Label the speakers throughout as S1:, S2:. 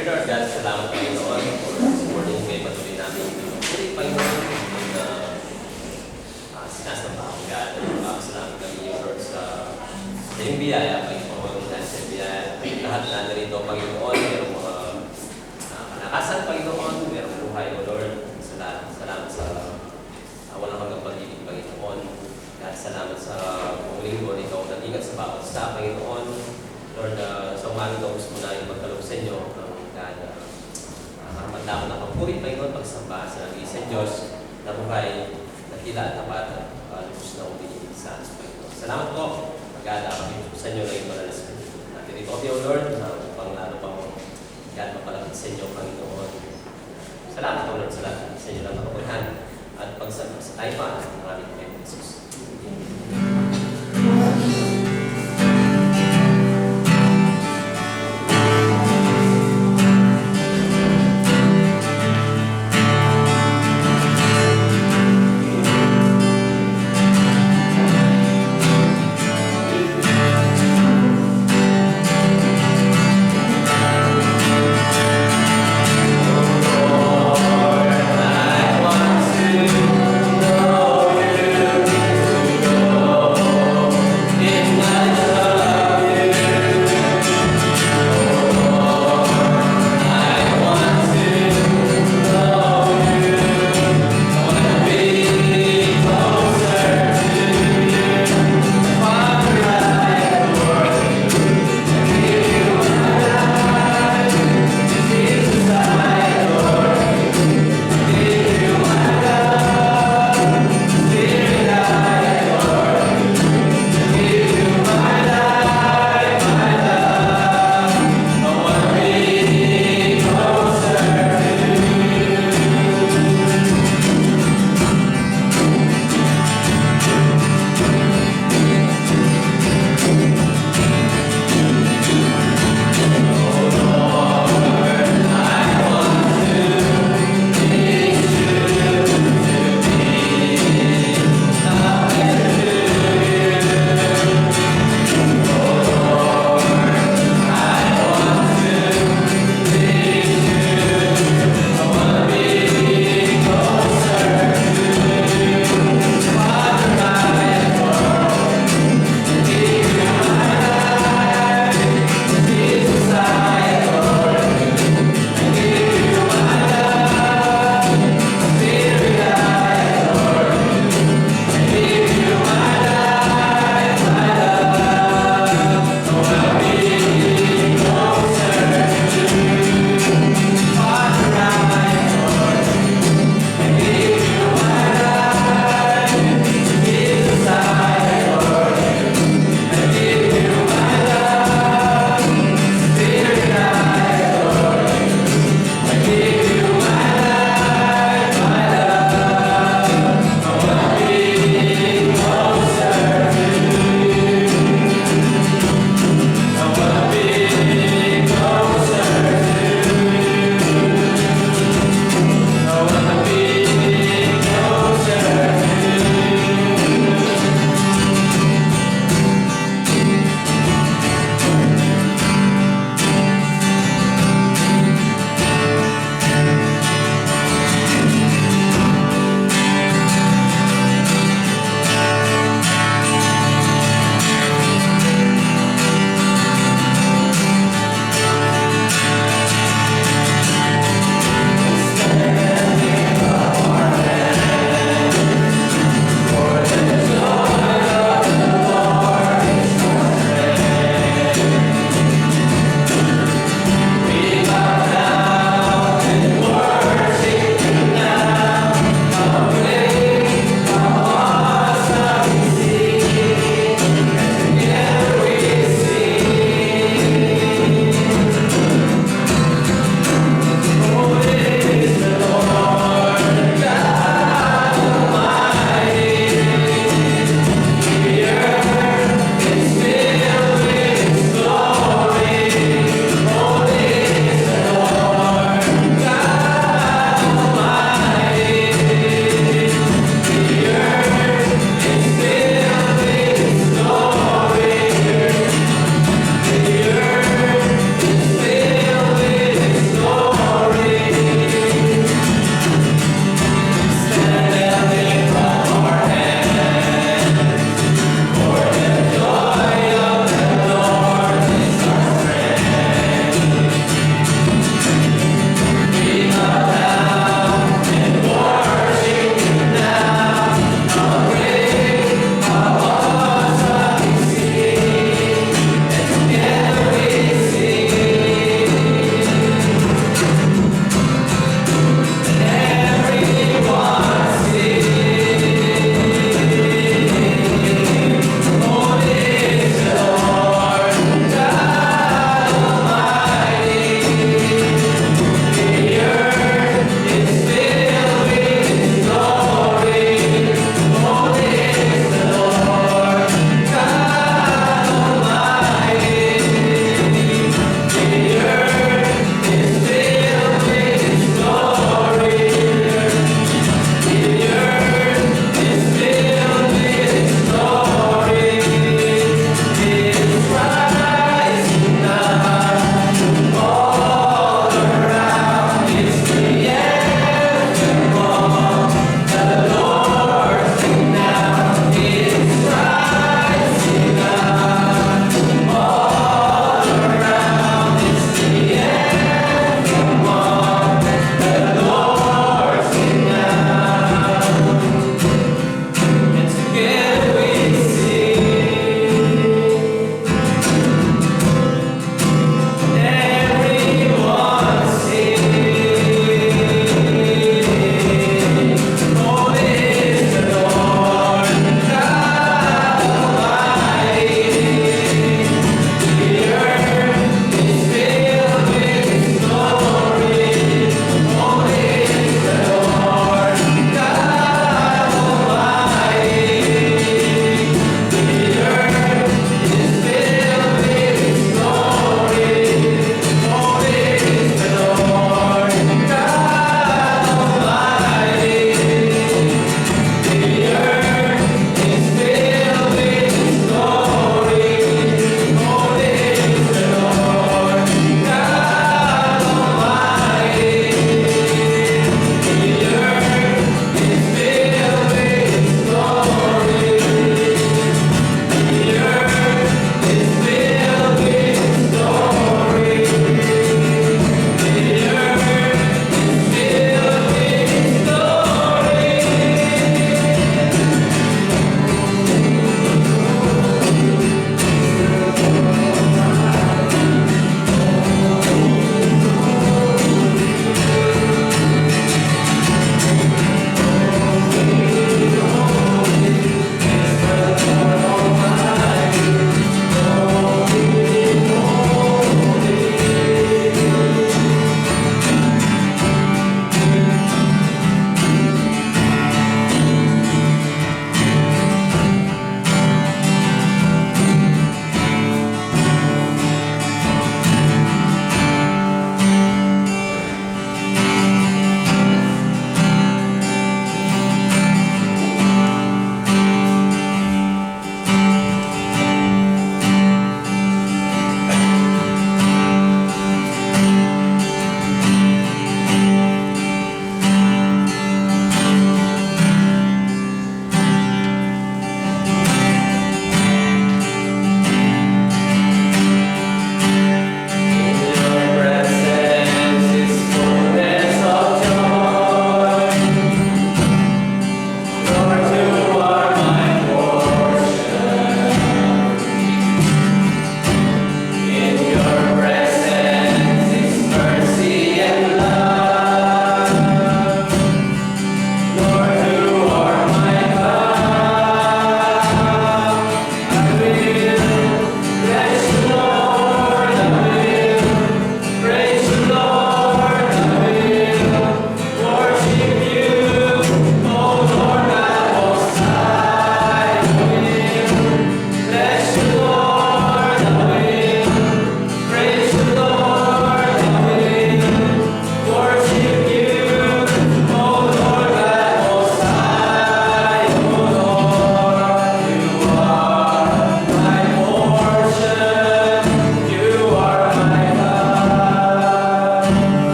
S1: Lord God, salamat Panginoon for this morning kayo patuloy namin. Patuloy Panginoon na sinasamba ang God. Salamat kami Lord sa inyong biyaya Panginoon. Dahil sa biyaya lahat na narito Panginoon. Merong mga kalakasan Panginoon. Merong buhay o Lord. Salamat sa walang hanggang pag-ibig Panginoon. At salamat sa buong linggo na ikaw nag-ingat sa bawat sa Panginoon. Lord, sa umaga daw gusto mo na yung magkalog sa inyo ang God. Karapat-daman na pagpuri Panginoon, pagsamba sa nag-iisang Diyos na buhay, na tila at tapat at lubos na uli sa Panginoon. Salamat po. Mag-aada kami sa inyo na yung malalas ko. Natin ito o Lord, upang lalo pa mo God mapalapit sa inyo Panginoon. Salamat po Lord sa lahat. Sa inyo lang nakapaghan at pagsamba sa tayo pa ng aming Panginoon Jesus.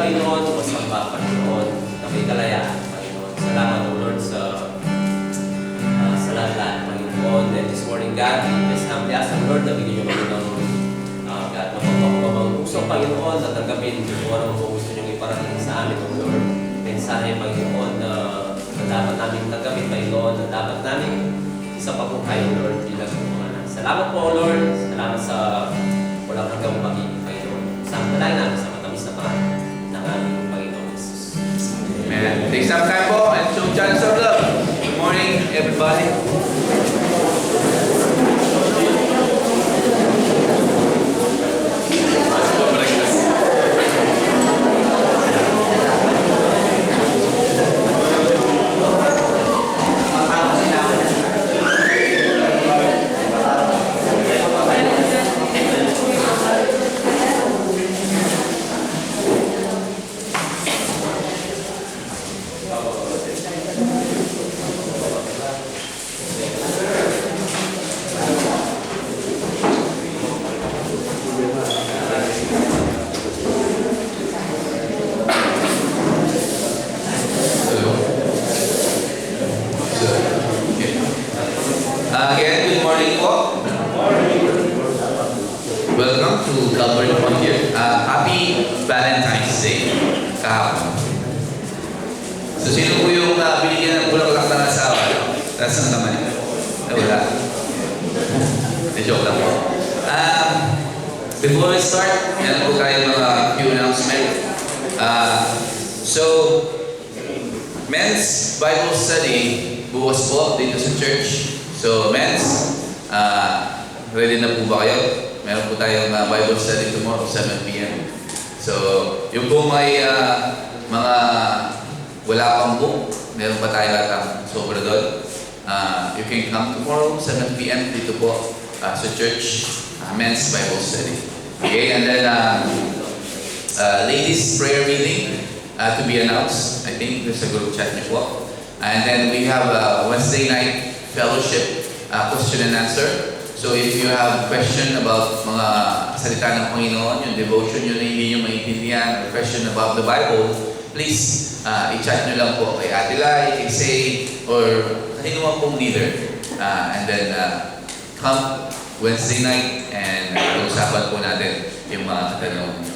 S1: Panginoon, masamba, Panginoon, na may kalayaan, Panginoon. Salamat, O Lord, sa lahat, Panginoon. And this morning, God, we just humbly ask, Lord, na bigyan niyo kami ng God, mapagpapabang puso, Panginoon, na tanggapin kung ano mo gusto niyong iparating sa amin, O Lord. Mensahe, Panginoon, na dapat namin tanggapin, Panginoon, na dapat namin sa pagbuhay, O Lord, bilang mga anak. Salamat po, O Lord. Salamat sa walang hanggang pag-ibig, Panginoon. Samantalahin namin sa matamis na pangalan ng aming Panginoon Jesus.
S2: Amen. Take some time po and show chance of love. Good morning, everybody. Again, good morning po. Welcome to Calvary Frontier. Happy Valentine's Day. Kahapon. So, sino po yung binigyan ng bulaklak ng asawa? Tapos ang naman ito? Wala. Joke lang po. Before we start, meron po tayo mga few announcement. So, men's Bible study bukas po dito sa church. So, men's, ready na po ba kayo? Meron po tayong Bible study tomorrow, 7 p.m. So, yung po may mga wala pang book, meron pa tayo latang sobra doon. You can come tomorrow, 7 p.m. dito po sa church, men's Bible study. Okay, and then ladies prayer meeting to be announced. I think there's a group chat niyo po. And then we have Wednesday night fellowship, question and answer. So if you have question about mga salita ng Panginoon, yung devotion nyo na hindi nyo maintindihan, or question about the Bible, please i-chat nyo lang po kay Ate Lai, kay Say, or kanino man pong leader. And then come Wednesday night and pag-usapan po natin yung mga katanungan nyo.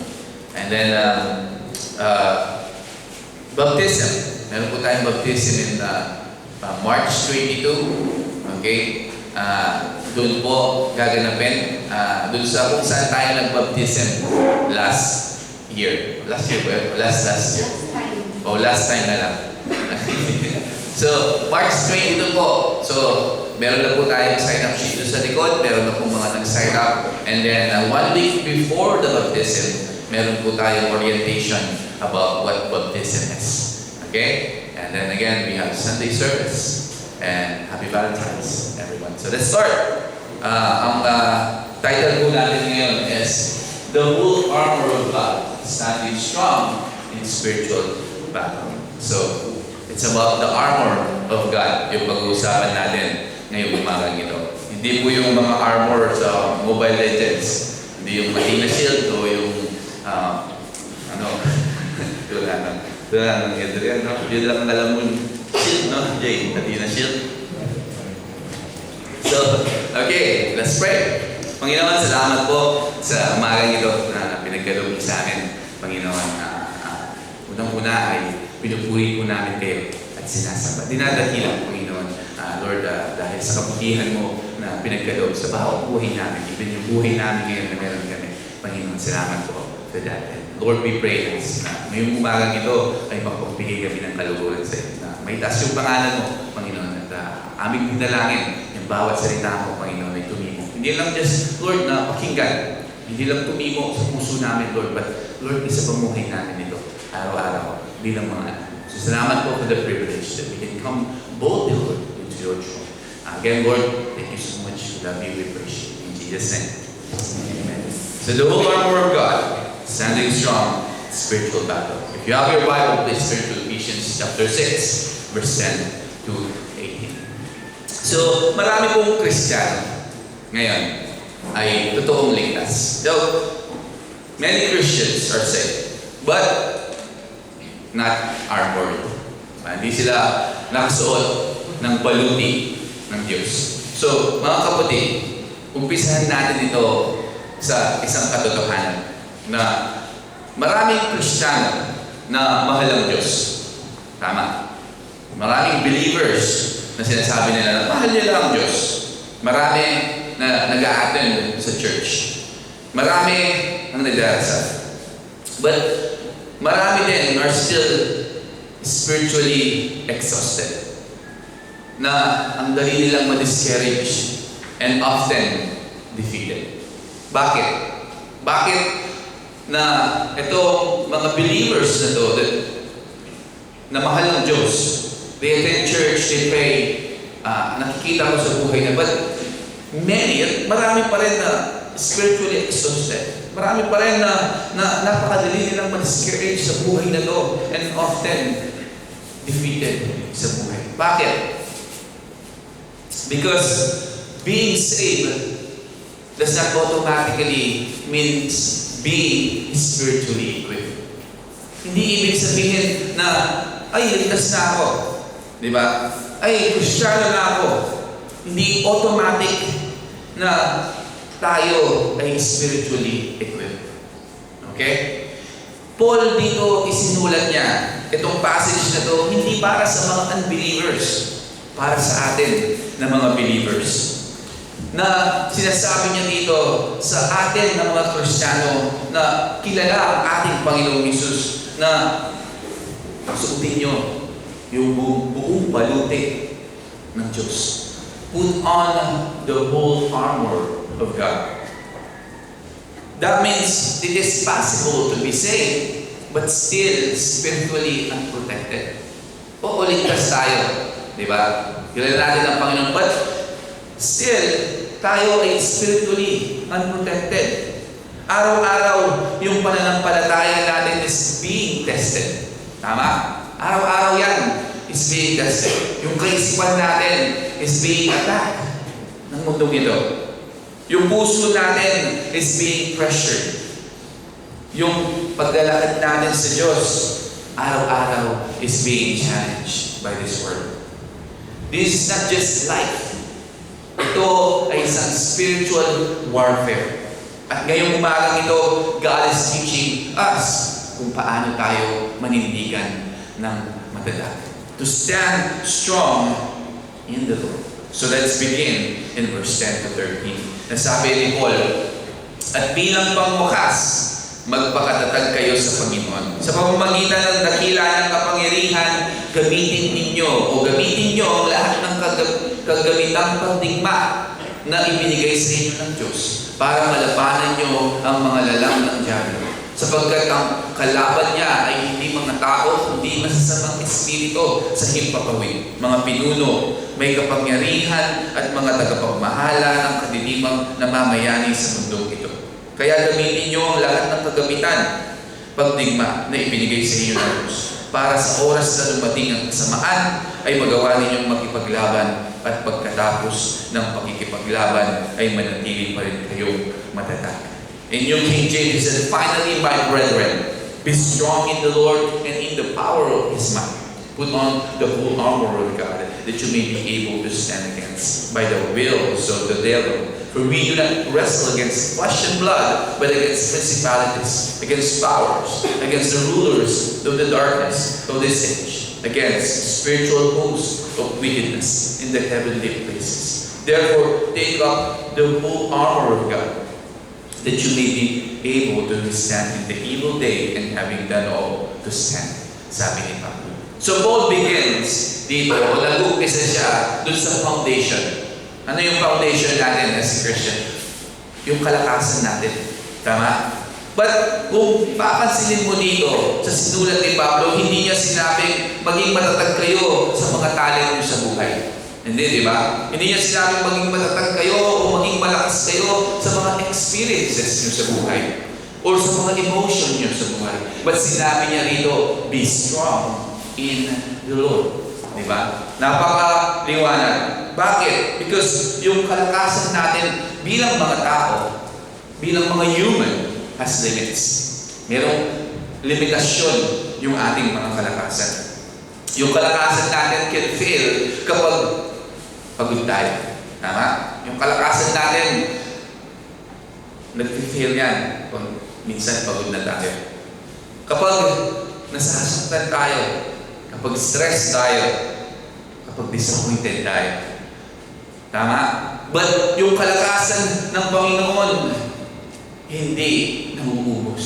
S2: And then baptism. Meron po tayong baptism in March 22. Okay? Doon po gaganapin. Doon sa kung saan tayo nag-baptism last year. Last year ba? Last year. Oh, last time na lang. So, March 22 po. So, meron na po tayong sign-up sheet doon sa likod. Meron na po mga nag-sign up. And then, 1 week before the baptism, meron po tayong orientation about what baptism is. Okay? And then again, we have Sunday service. And Happy Valentine's, everyone. So let's start. Ang title po natin ngayon is The Whole Armor of God, Standing Strong in Spiritual Battle. So, it's about the armor of God, yung pag-uusapan natin ngayong umagang ito. Hindi po yung mga armor sa Mobile Legends. Hindi yung Mahina Shield o yung wala nang Adrian, no? Yun lang alam mo shield, no? Jay, Mahina Shield. So, okay, let's pray. Panginoon, salamat po sa umagang ito na pinagkaloob sa amin. Panginoon, unang-una ay pinupuri po namin kayo at sinasamba. Dinadahilan, Panginoon, Lord, dahil sa kabutihan mo na pinagkaloob sa bawat buhay namin, even yung buhay namin ngayon na meron kami. Panginoon, salamat po for that. Lord, we pray na ngayong umagang ito ay mapagbigay kami ng kaluguran sa iyo. May taas yung pangalan mo, Panginoon, at aming pinalangin yung bawat salita mo, Panginoon, ay tumimo. Hindi lang just, Lord, na pakinggan. Hindi lang tumimo sa puso namin, Lord, but Lord, isa pamuhay namin ito araw-araw bilang mga anak. So salamat po for the privilege that we can come boldly, Lord, into your throne. Again, Lord, thank you so much. We love you, we appreciate you. In Jesus' name. Amen. So the whole armor of God, standing strong, spiritual battle. If you have your Bible, please turn to Ephesians chapter 6, verse 10 to 18. So, marami pong Kristiyano ngayon ay totoong ligtas. Though, many Christians are saved. But, not armored. Hindi sila nakasuot ng baluti ng Diyos. So, mga kapatid, umpisahan natin ito sa isang katotohanan na maraming Kristiyano na mahal ang Diyos. Tama. Maraming believers na sinasabi nila na mahal nila ang Diyos. Marami na nag-a-attend sa church. Marami ang nagdarasal. But marami din are still spiritually exhausted. Na ang dali nilang ma-discourage and often defeated. Bakit? Bakit na itong mga believers na to na mahal ng Diyos, they attend church, they pray, nakikita ko sa buhay na, but marami pa rin na spiritually exhausted. Marami pa rin na napakadali nilang ma-discourage sa buhay na to and often defeated sa buhay. Bakit? Because being saved does not automatically means being spiritually equipped. Hindi ibig sabihin na, ay, ligtas na ako. Di ba? Ay, Kristiyano na ako. Hindi automatic na tayo ay spiritually equipped. Okay? Paul dito isinulat niya itong passage na to hindi para sa mga unbelievers, para sa atin na mga believers. Na sinasabi niya dito sa atin na mga Kristiyano na kilala ang ating Panginoong Hesus na suotin niyo yung buong baluti ng Diyos. Put on the whole armor of God. That means it is possible to be saved but still spiritually unprotected. O ligtas tayo, di ba? Kilala natin ang Panginoon, but still tayo ay spiritually unprotected. Araw-araw yung pananampalataya natin is being tested. Tama? Araw-araw yan is being tested. Yung kaisipan natin is being attacked ng mundong ito. Yung puso natin is being pressured. Yung paglalakad natin sa Diyos, araw-araw is being challenged by this word. This is not just life. Ito ay isang spiritual warfare. At ngayong umagang ito, God is teaching us kung paano tayo manindigan ng matatag. To stand strong in the Lord. So let's begin in verse 10 to 13. Nasabi ni Paul, at bilang pangwakas, magpakatatag kayo sa Panginoon. Sa pamamagitan ng dakila ng kapangyarihan, gamitin ninyo ang lahat ng kagamitang pandigma na ibinigay sa inyo ng Diyos para malabanan nyo ang mga lalang ng diablo. Sapagkat ang kalaban niya ay hindi mga tao, hindi masasamang espiritu sa himpapawid, mga pinuno, may kapangyarihan at mga tagapagmahala ng kadiliman na mamayani sa mundong ito. Kaya gamitin nyo ang lahat ng kagamitan, pagdigma na ibinigay sa inyo ng Diyos, para sa oras na dumating ang kasamaan ay magawa ninyong makipaglaban at pagkatapos ng pakikipaglaban ay manatili pa rin kayong matatag. In New King James, it said, finally, my brethren, be strong in the Lord and in the power of His might. Put on the whole armor of God, that you may be able to stand against by the wills of the devil. For we do not wrestle against flesh and blood, but against principalities, against powers, against the rulers of the darkness of this age, against spiritual hosts of wickedness in the heavenly places. Therefore, take up the whole armor of God, that you may be able to withstand in the evil day, and having done all, to stand. Sabi ni Pablo. So Paul begins dito, nag-umpisa siya dun sa foundation. Ano yung foundation natin as a Christian? Yung kalakasan natin. Tama? But kung papansinin mo dito sa sinulat ni Pablo, hindi niya sinabing maging matatag kayo sa mga talent niyo sa buhay. Hindi, di ba? Hindi niya sinabing maging matatag kayo o maging malakas kayo sa mga experiences niyo sa buhay or sa mga emotion niyo sa buhay. But sinabi niya rito, be strong in the Lord. Di ba? Napakaliwanag. Bakit? Because yung kalakasan natin bilang mga tao, bilang mga human, has limits. Merong limitasyon yung ating mga kalakasan. Yung kalakasan natin can fail kapag pagod tayo. Tama? Yung kalakasan natin, nag-fail yan kung minsan pagod na tayo. Kapag nasasaktan tayo, kapag stress tayo, kapag disappointed tayo. Tama? But yung kalakasan ng Panginoon, hindi nauubos.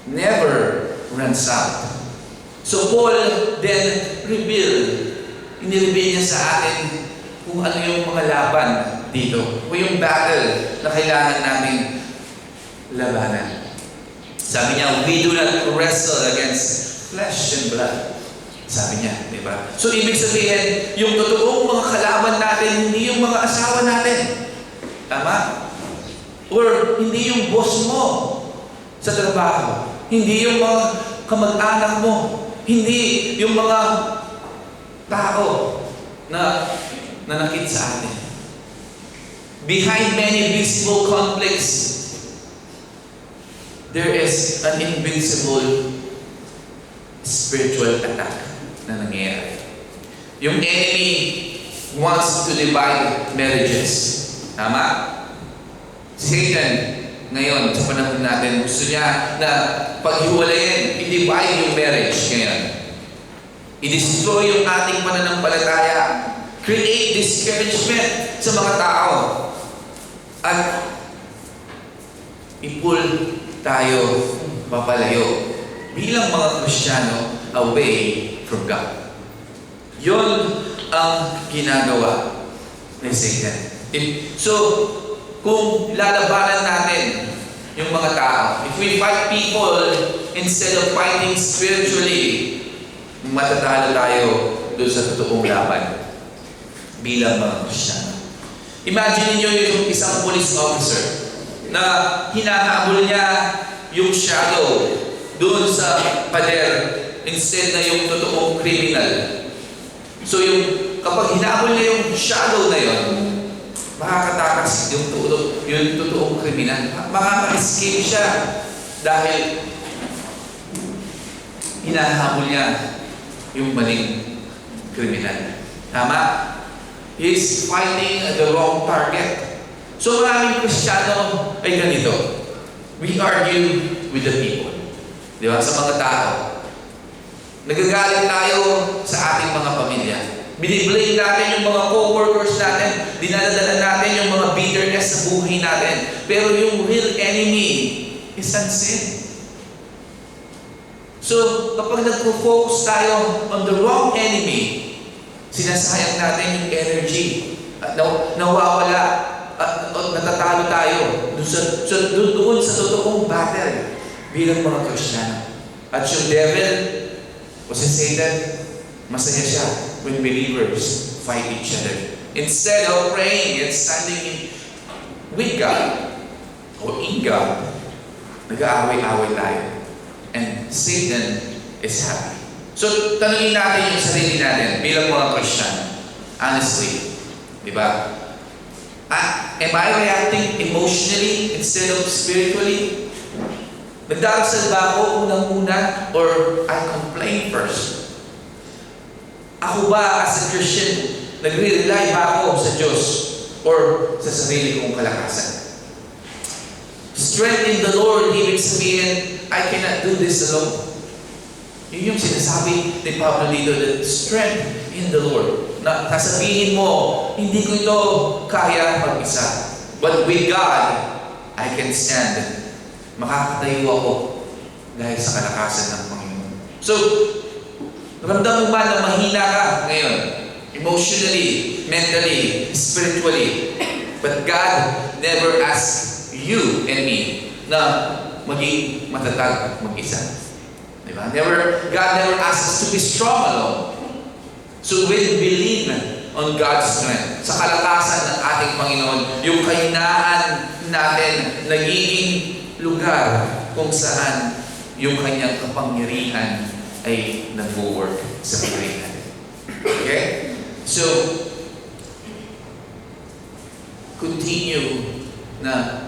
S2: Never runs out. So Paul then inireveal niya sa atin kung ano yung mga laban dito. O yung battle na kailangan namin labanan. Sabi niya, we do not wrestle against flesh and blood. Sabi niya, di ba? So ibig sabihin, yung totoong mga kalaban natin, hindi yung mga asawa natin. Tama? Or hindi yung boss mo sa trabaho. Hindi yung mga kamag-anak mo. Hindi yung mga tao na nanakit sa atin. Behind many visible conflicts, there is an invincible spiritual attack na nangyayari. Yung enemy wants to divide marriages. Tama? Satan, ngayon, sa panahon natin, gusto niya na paghiwalayin, i-divide yung marriage ngayon. I-destroy yung ating pananampalataya. Create discouragement sa mga tao. At i-pull tayo papalayo bilang mga Kristiyano away from God. Yun ang ginagawa ni Satan. So, kung lalabanan natin yung mga tao, if we fight people instead of fighting spiritually, matatalo tayo doon sa totoong laban bilang mga Kristiyano. Imagine niyo yung isang police officer na hinahabol niya yung shadow doon sa pader instead na yung totoong criminal. So kapag hinahabol niya yung shadow na yun, makakatakas yung totoong kriminal. Makaka-escape siya dahil hinahabol niya yung maling kriminal. Tama? He's fighting the wrong target. So maraming Kristiyano ay ganito. We argue with the people. Di ba? Sa mga tao. Nagagalit tayo sa ating mga pamilya. Biniblame natin yung mga co-workers natin. Dinadala natin yung mga bitterness sa buhay natin. Pero yung real enemy is ang sin. So, kapag nag-focus tayo on the wrong enemy, sinasayang natin yung energy. At nawawala at natatalo tayo doon sa totoong battle bilang mga Kristiyano. At yung devil o si Satan, masaya siya when believers fight each other. Instead of praying and standing with God or in God, nag-aaway-aaway tayo. And Satan is happy. So, tanungin natin yung sarili natin bilang mga Kristiyano. Honestly. Di ba? Am I reacting emotionally instead of spiritually? Nagdarasal ba ako unang-una or I complain first? Ako ba as a Christian, nagre-rely ba ako sa Diyos or sa sarili kong kalakasan? Strength in the Lord, ibig sabihin, I cannot do this alone. Yun yung sinasabi ni Pablo dito, that strength in the Lord. Na sasabihin mo, hindi ko ito kaya mag-isa. But with God, I can stand. Makakatayo ako dahil sa kalakasan ng Panginoon. So, ramdam mo ba na mahina ka ngayon? Emotionally, mentally, spiritually. But God never asked you and me na maging matatag mag-isa. Diba? God never asks us to be strong alone. So when we believe on God's strength, sa kalakasan ng ating Panginoon, yung kahinaan natin nagiging lugar kung saan yung kanyang kapangyarihan ay nag-work sa buhay natin. Okay? So, continue na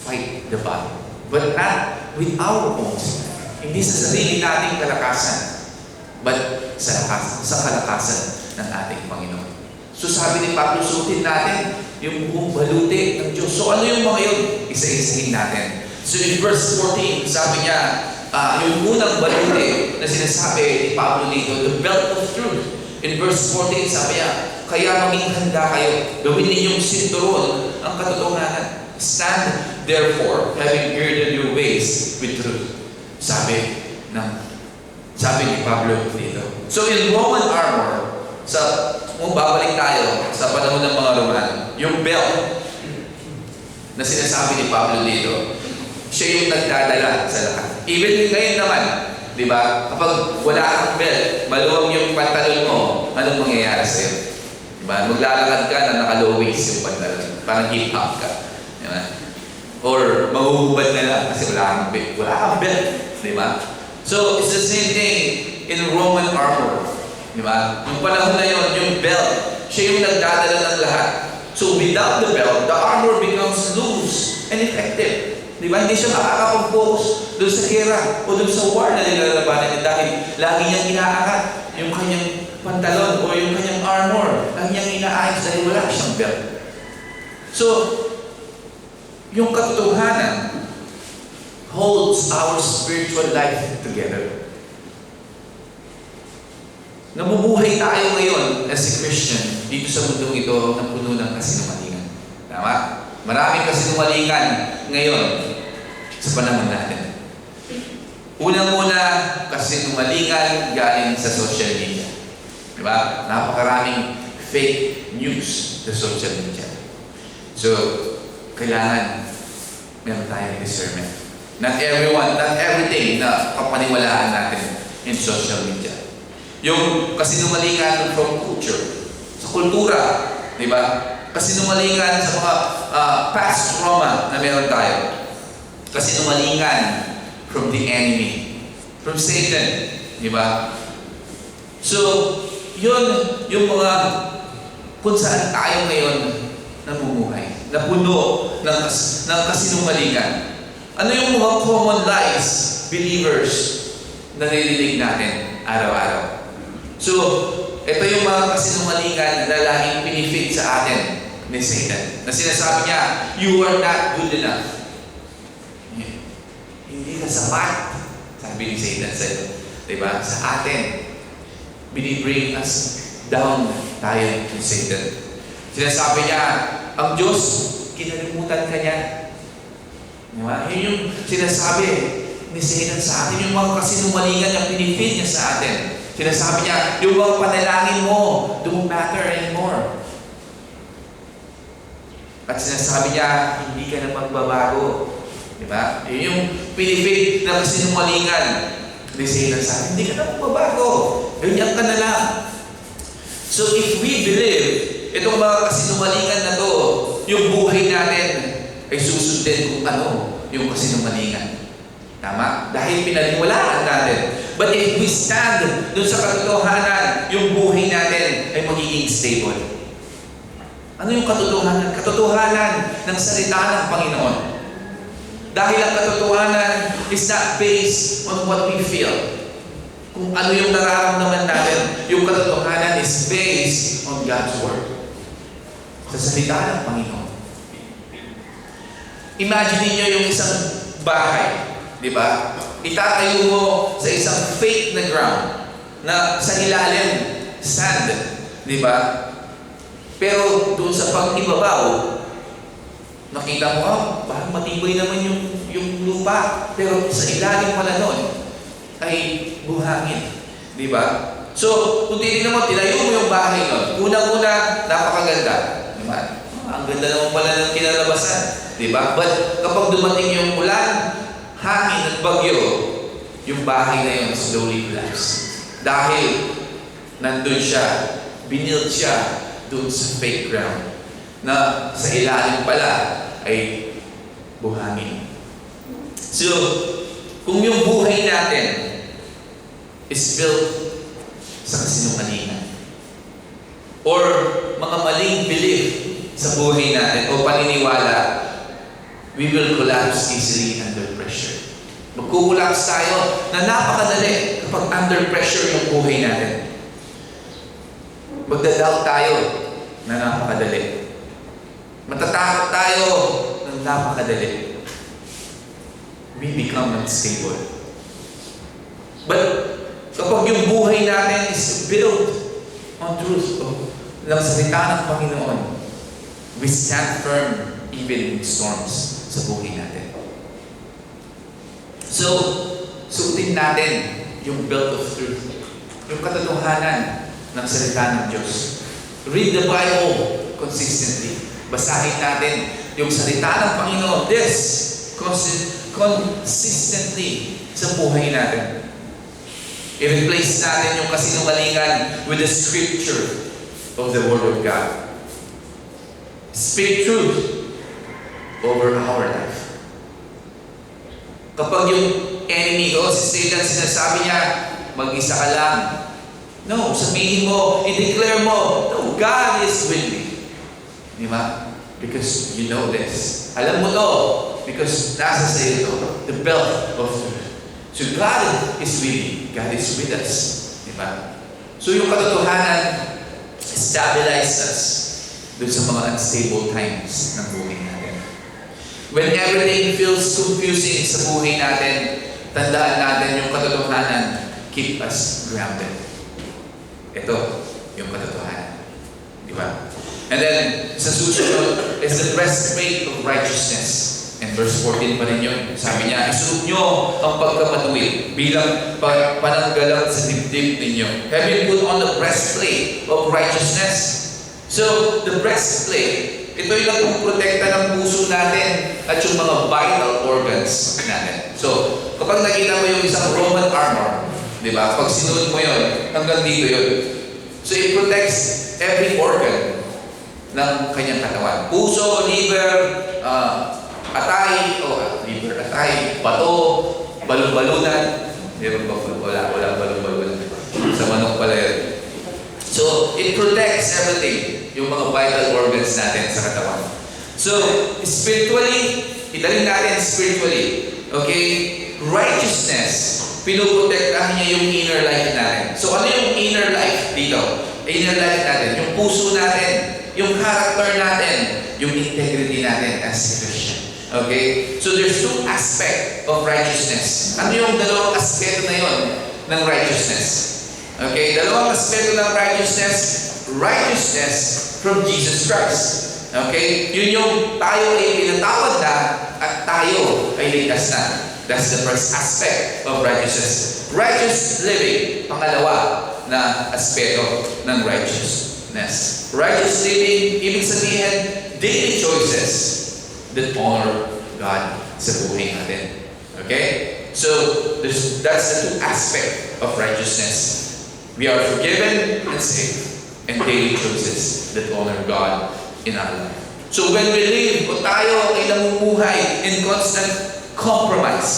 S2: fight the battle. But not with our own strength. Hindi sa sarili nating kalakasan, but sa kalakasan ng ating Panginoon. So sabi ni Pablo, suotin natin yung buong baluti ng Diyos. So ano yung mga yun? Isa-isahin natin. So in verse 14, sabi niya, yung unang baluti na sinasabi ni Pablo dito, the belt of truth. In verse 14, sabi niya, kaya maging handa kayo, gawin ninyong sinturon ang katotohanan. Stand, therefore, having girded your waist with truth. Sabi ni Pablo dito. So in Roman armor, kung babalik tayo sa panahon ng mga Romano, yung belt na sinasabi ni Pablo dito, siya yung nagdadala sa lahat. Even ngayon naman, di ba? Kapag wala kang belt, maluwang yung pantalon mo, anong mangyayari sa'yo? Di ba? Maglalakad ka na naka-low-waist yung pantalon. Parang hip-hop ka. Di ba? Or mahuhubad na lang kasi wala kang belt. Di ba? So, it's the same thing in Roman armor. Di ba? Yung panahon na yun, yung belt, siya yung nagdadala ng lahat. So, without the belt, the armor becomes loose and effective. Di ba? Hindi siya makakapag-focus doon sa gera o doon sa war na nilalabanan niya dahil lagi niyang inaangat yung kanyang pantalon o yung kanyang armor. Lagi niyang inaayos dahil wala siyang belt. So, yung katotohanan holds our spiritual life together. Namumuhay tayo ngayon as a Christian dito sa mundong ito na puno ng kasinungalingan. Tama? Maraming kasinungalingan ngayon sa panahon natin. Unang-una, kasinungalingan galing sa social media. Diba? Napakaraming fake news sa social media. So, kailangan meron tayong discernment. Not everything na kapaniwalaan natin in social media. Yung kasinungalingan from culture, sa kultura, di ba? Kasinungalingan sa mga past trauma na meron tayo. Kasinungalingan from the enemy, from Satan, di ba? So, yun yung mga kung saan tayo ngayon namumuhay, na puno ng kasinungalingan. Ano yung mga common lies, believers, na narinig natin araw-araw? So, ito yung mga kasinungalingan na laging pinifit sa atin ni Satan. Na sinasabi niya, you are not good enough. Hindi ka sapat, sabi ni Satan sa'yo. Diba? Sa atin, binibring us down tayo ni Satan. Sinasabi niya, ang Diyos, kinalimutan ka niya. Diba? Yun yung sinasabi ni Satan sa atin, yung mga kasinungalingan na pinifit niya sa atin. Sinasabi niya, yung mga panalangin mo, don't matter anymore. At sinasabi niya, hindi ka na magbabago. Diba? Yun yung pinipig na kasinungalingan ni Satan sa atin, hindi ka na magbabago. Ganyan ka na lang. So if we believe, itong mga kasinungalingan na to, yung buhay natin ay susundin kung ano yung kasinungalingan. Tama? Dahil pinaniwalaan natin. But if we stand dun sa katotohanan, yung buhay natin ay magiging stable. Ano yung katotohanan? Katotohanan ng salita ng Panginoon. Dahil ang katotohanan is not based on what we feel. Kung ano yung nararamdaman natin, yung katotohanan is based on God's Word. Sa salita ng Panginoon. Imagine niyo yung isang bahay. Diba? Itatayo mo sa isang fake na ground na sa ilalim, sand. Diba? Pero doon sa pag-ibabaw, nakita mo, parang matibay naman yung lupa. Pero sa ilalim pala nun, ay buhangin. Diba? So, kung titignan mo, tinayo mo yung bahay nun. Unang-una, napakaganda. Diba? Ang ganda naman pala ng kinalabasan. Diba? But kapag dumating yung ulan, hangin at bagyo, yung bahay na yun slowly collapse. Dahil nandun siya, binild siya doon sa fake ground na sa ilalim pala ay buhangin. So, kung yung buhay natin is built sa kasinungalingan or mga maling belief sa buhay natin o paniniwala, we will collapse easily under pressure. Magkukulaps tayo na napakadali kapag under pressure yung buhay natin. Magdadoubt tayo na napakadali. Matatakot tayo na napakadali. We become unstable. But kapag yung buhay natin is built on truth ng salita ng Panginoon, we stand firm even in storms sa buhay natin. So, suotin natin yung belt of truth, yung katotohanan ng salita ng Diyos. Read the Bible consistently. Basahin natin yung salita ng Panginoon. This, consistently sa buhay natin. I-replace natin yung kasinungalingan with the scripture of the Word of God. Speak truth over our life. Kapag yung enemy o si Satan sinasabi niya, mag-isa ka lang. No, sabihin mo, i-declare mo, no, God is with me. Di ba? Because you know this. Alam mo to, because nasa sa'yo to, the belt of truth. So God is with you. God is with us. Di ba? So yung katotohanan, stabilize us dun sa mga unstable times ng buhay natin. When everything feels confusing sa buhay natin, tandaan natin yung katotohanan, keep us grounded. Ito, yung katotohanan. Di ba? And then, sa susunod is the breastplate of righteousness. And verse 14 pa rin yun. Sabi niya, isuot nyo ang pagkamatuwid bilang pananggalang sa dibdib ninyo. Having put on the breastplate of righteousness. So, the breastplate, ito yung nagpuprotekta ng puso natin at yung mga vital organs natin. So, kapag nakita mo yung isang Roman armor, di ba? Pag sinuot mo yun, hanggang dito yun. So, it protects every organ ng kanyang katawan. Puso, liver, atay, bato, balon-balunan. Di ba? Wala balon-balunan. Sa manok pala yun. So, it protects everything. Yung mga vital organs natin sa katawan. So, spiritually, idalhin natin spiritually. Okay? Righteousness, pinuprotektahan niya yung inner life natin. So, ano yung inner life dito? Inner life natin, yung puso natin, yung character natin, yung integrity natin as a Christian. Okay? So, there's two aspects of righteousness. Ano yung dalawang aspeto na yun ng righteousness? Okay? Dalawang aspeto ng righteousness. Righteousness from Jesus Christ. Okay? Yun yung tayo ay pinatawad na at tayo ay ligtas na. That's the first aspect of righteousness. Righteous living, pangalawa na aspeto ng righteousness. Righteous living, ibig sabihin, daily choices that honor God sa buhay natin. Okay? So, that's the two aspects of righteousness. We are forgiven and saved, and daily choices that honor God in our life. So, when we live, o tayo ay namumuhay in constant compromise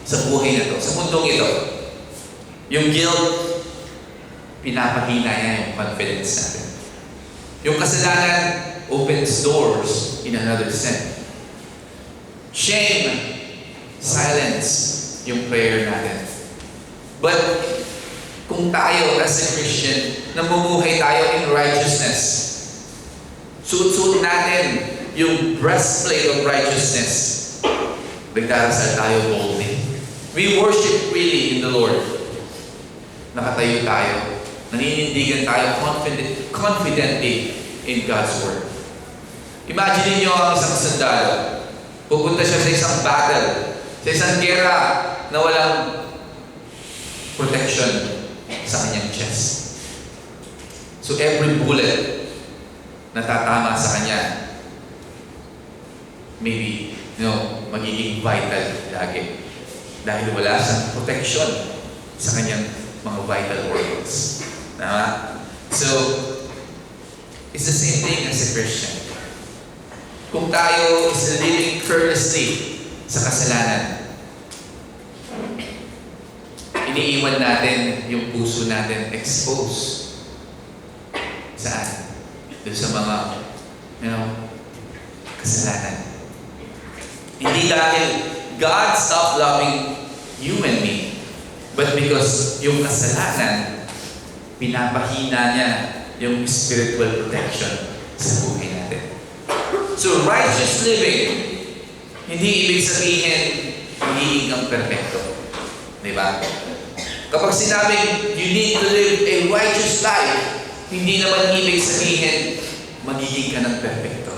S2: sa buhay na to, sa mundong ito, yung guilt, pinapahina niya yung confidence natin. Yung kasalanan opens doors in another sin. Shame, silence yung prayer natin. But kung tayo as a Christian, namumuhay tayo in righteousness, suot-suot natin yung breastplate of righteousness, nagdarasal tayo boldly. We worship really in the Lord. Nakatayo tayo. Naninindigan tayo confidently in God's Word. Imagine niyo ang isang sundalo. Pupunta siya sa isang battle, sa isang gera na walang protection sa kanyang chest. So every bullet na tatama sa kanya, maybe, magiging vital lagi. Dahil wala siyang protection sa kanyang mga vital organs. So, it's the same thing as a Christian. Kung tayo is living carelessly sa kasalanan, iniiwan natin yung puso natin exposed. Saan? Doon sa mga, kasalanan. Hindi dahil God stopped loving you and me. But because yung kasalanan, pinapahina niya yung spiritual protection sa buhay natin. So, righteous living, hindi ibig sabihin, hindi kang perfecto. Diba? Kapag sinabing, you need to live a righteous life, hindi naman ibig sabihin, magiging ka ng perfecto.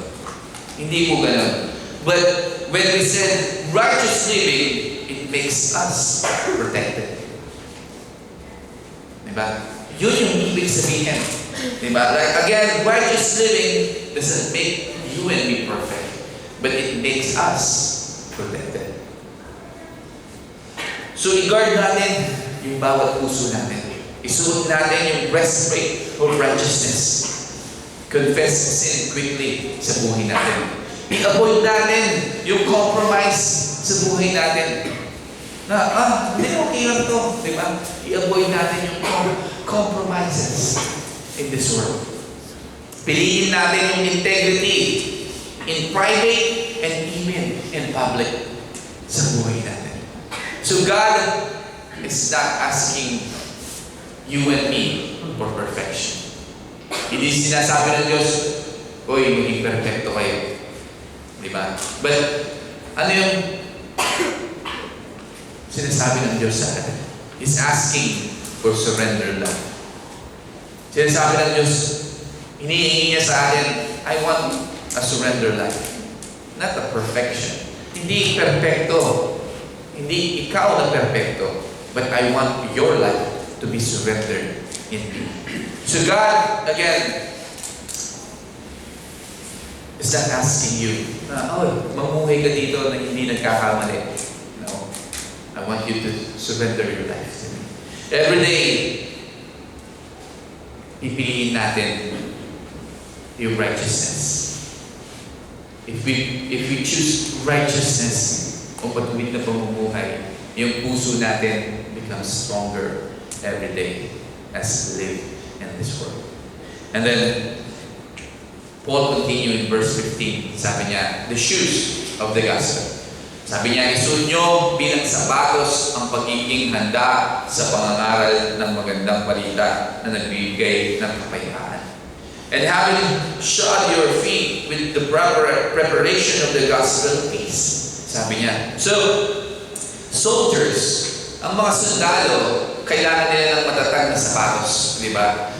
S2: Hindi po ganun. But, when we said, righteous living, it makes us protected. Diba? Yun yung ibig sabihin. Diba? Like, again, righteous living doesn't make you and me perfect, but it makes us protected. So, i-guard natin yung bawat puso natin. Isuot natin yung breastplate of righteousness. Confess sin quickly sa buhay natin. I-avoid natin yung compromise sa buhay natin. Hindi, okay lang to. Diba? I-avoid natin yung compromises in this world. Piliin natin yung integrity in private and even in public sa buhay natin. So God is not asking you and me for perfection. Hindi sinasabi ng Diyos, "Hoy, maging perfecto kayo." Diba? But, ano yung sinasabi ng Diyos sa atin? He's asking for surrender love. Sinasabi ng Diyos, hinihingi niya sa atin, I want a surrender life. Not a perfection. Hindi perfecto. Hindi ikaw na perfecto. But I want your life to be surrendered in me. So God, again, is not asking you, mamuhay ka dito na hindi nagkakamali. No. I want you to surrender your life to me. Every day, pipiliin natin yung righteousness. If we choose righteousness o patuwid na pamumuhay, yung puso natin becomes stronger every day as we live in this world. And then, Paul continued in verse 15. Sabi niya, the shoes of the gospel. Sabi niya, isuot nyo bilang sapatos ang pagiging handa sa pangangaral ng magandang balita na nagbibigay ng kapayapaan. And having shod your feet with the preparation of the gospel of peace. Sabi niya. So, soldiers, ang mga sundalo, kailangan nila ng matatag na sapatos. Di ba?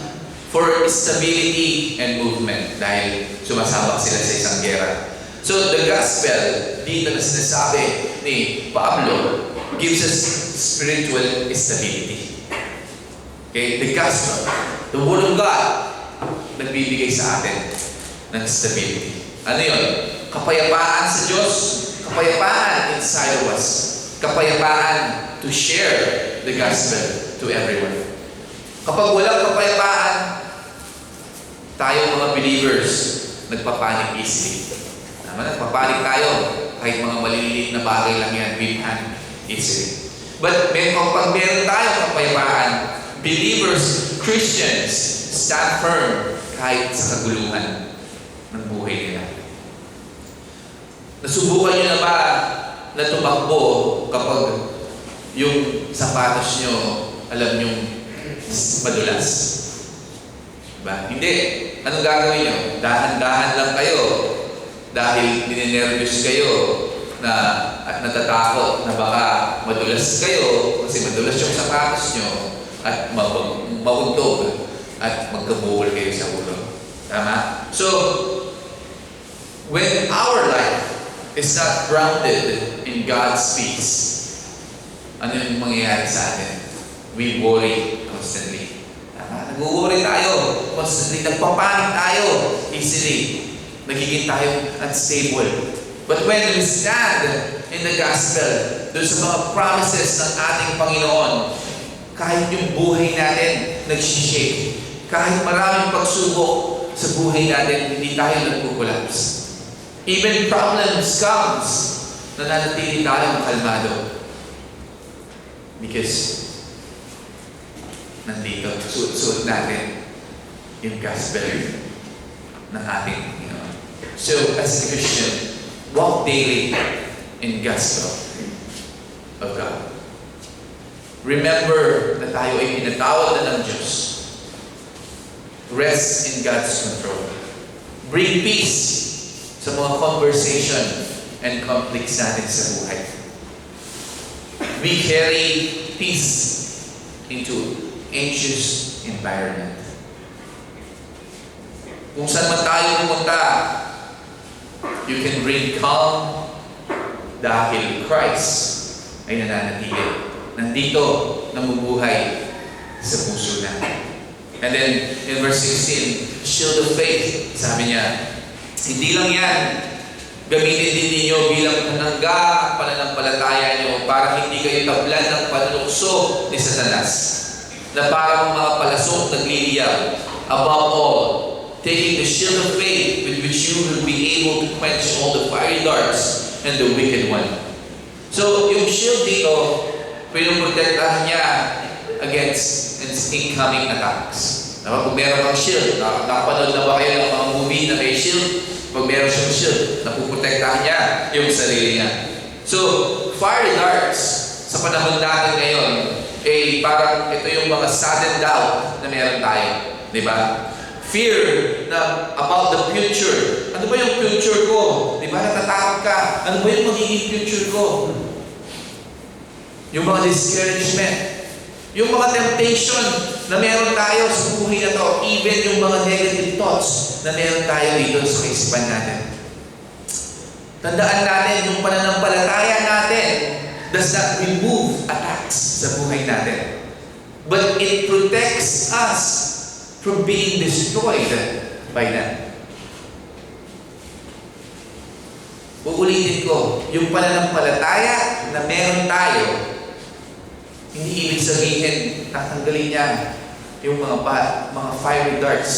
S2: For stability and movement. Dahil sumasabak sila sa isang gera. So, the gospel, dito na sinasabi ni Pablo, gives us spiritual stability. Okay? The gospel, the word of God, nagbibigay sa atin ng stability. Ano yun? Kapayapaan sa Diyos, kapayapaan inside of us, kapayapaan to share the gospel to everyone. Kapag walang kapayapaan, tayo mga believers, nagpapanik easily. Nagpapanik tayo, kahit mga maliliit na bagay lang yan, we panic easily. But kapag meron tayong kapayapaan, believers, Christians, stand firm kahit sa kaguluhan ng buhay nila. Nasubukan nyo na ba na tumakbo kapag yung sapatos nyo, alam nyo, madulas? Diba? Hindi. Anong gagawin nyo? Dahan-dahan lang kayo dahil ninenervyos kayo na at natatakot na baka madulas kayo kasi madulas yung sapatos nyo at mauntog at magkabuhol kayo sa ulo. Tama? So, when our life is not grounded in God's peace, ano yung mangyayari sa atin? We worry constantly. Tama? Nag-worry tayo constantly. Nagpapanik tayo easily. Nagiging tayo unstable. But when we stand in the gospel, doon sa mga promises ng ating Panginoon, kahit yung buhay natin nagsishake, kahit maraming pagsubok sa buhay natin, hindi tayo nagkukulapse. Even problems comes, nananatili tayo kalmado. Because nandito, suot natin yung gospel ng ating Panginoon. So, as a Christian, walk daily in gospel. of God. Remember na tayo ay pinatawad na ng Diyos. Rest in God's control. Bring peace sa mga conversation and conflicts natin sa buhay. We carry peace into anxious environment. Kung saan man tayo pumunta, you can bring calm dahil Christ ay nananatili. Nandito, namumuhay sa puso natin. And then, in verse 16, shield of faith, sabi niya, hindi lang yan, gamitin din ninyo bilang panangga at pananampalataya niyo para hindi kayo tablan ng panlukso ni Satanas, na parang mga palasok nagliliyab. Above all, taking the shield of faith with which you will be able to quench all the fiery darts and the wicked one. So, yung shield dito, pinuprotektahan niya against incoming attacks. Diba? Kung meron kang shield, nakapanood na ba kayo ng mga movie na may shield? Pag meron siyang shield, napuprotektahan niya yung sarili niya. So, fiery darts, sa panahon natin ngayon, parang ito yung mga sudden doubt na meron tayo. Diba? Fear na about the future. Ano ba yung future ko? Diba? Natatakot ka. Ano ba yung magiging future ko? Yung mga discouragement. Yung mga temptation na meron tayo sa buhay na to. Even yung mga negative thoughts na meron tayo dito sa kaisipan natin. Tandaan natin yung pananampalataya natin does not remove attacks sa buhay natin. But it protects us from being destroyed by them. Uulitin ko, yung pananampalataya na meron tayo, hindi ibig sabihin tatanggalin niya yung mga fiery darts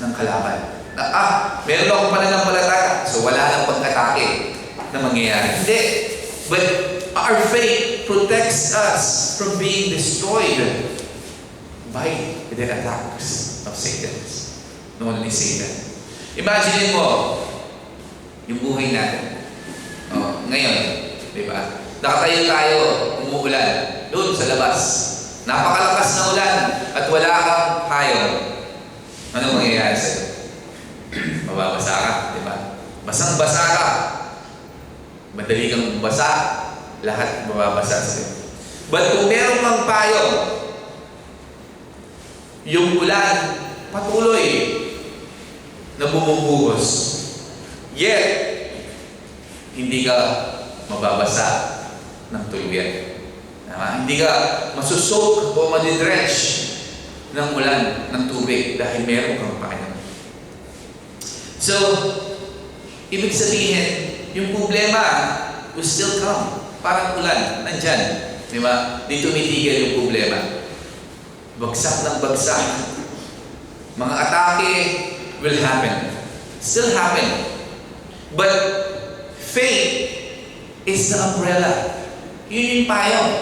S2: ng kalaban. Meron akong pananampalataya, so wala nang pag-atake na mangyayari. Hindi. But our faith protects us from being destroyed by the attacks of Satan. No only Satan. Imagine mo yung buhay natin. Ngayon, di ba? Nakatayo tayo, umuulan. Doon sa labas. Napakalakas na ulan at wala kang payong. Anong mangyayari sa'yo? Mababasa ka, di ba? Basang-basa ka. Madali kang basa. Lahat mababasa sa'yo. But kung meron kang payong, yung ulan patuloy na bumubuhos. Yet, hindi ka mababasa ng tuluyan. Hindi ka masusok o madidrench ng ulan, ng tubig dahil meron kang payong. So, ibig sabihin, yung problema will still come. Parang ulan, nandyan. Di ba? Di tumitigil yung problema. Bagsak ng bagsak. Mga atake will happen. Still happen. But faith is the umbrella. Yun yung payong.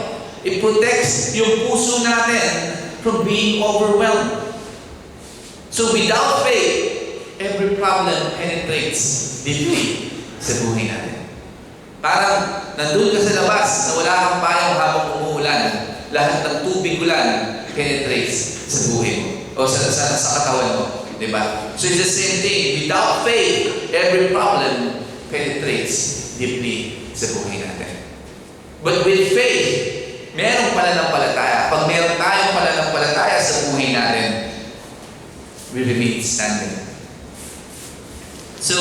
S2: It protects yung puso natin from being overwhelmed. So without faith, every problem penetrates deeply sa buhay natin. Parang nandun ka sa labas na wala kang payong habang umuulan. Lahat ng tubig ulan penetrates sa buhay mo o sa katawan mo. Diba? So it's the same thing. Without faith, every problem penetrates deeply sa buhay natin. But with faith, merong pananampalataya. Pag meron tayong pananampalataya sa buhay natin, we remain standing. So,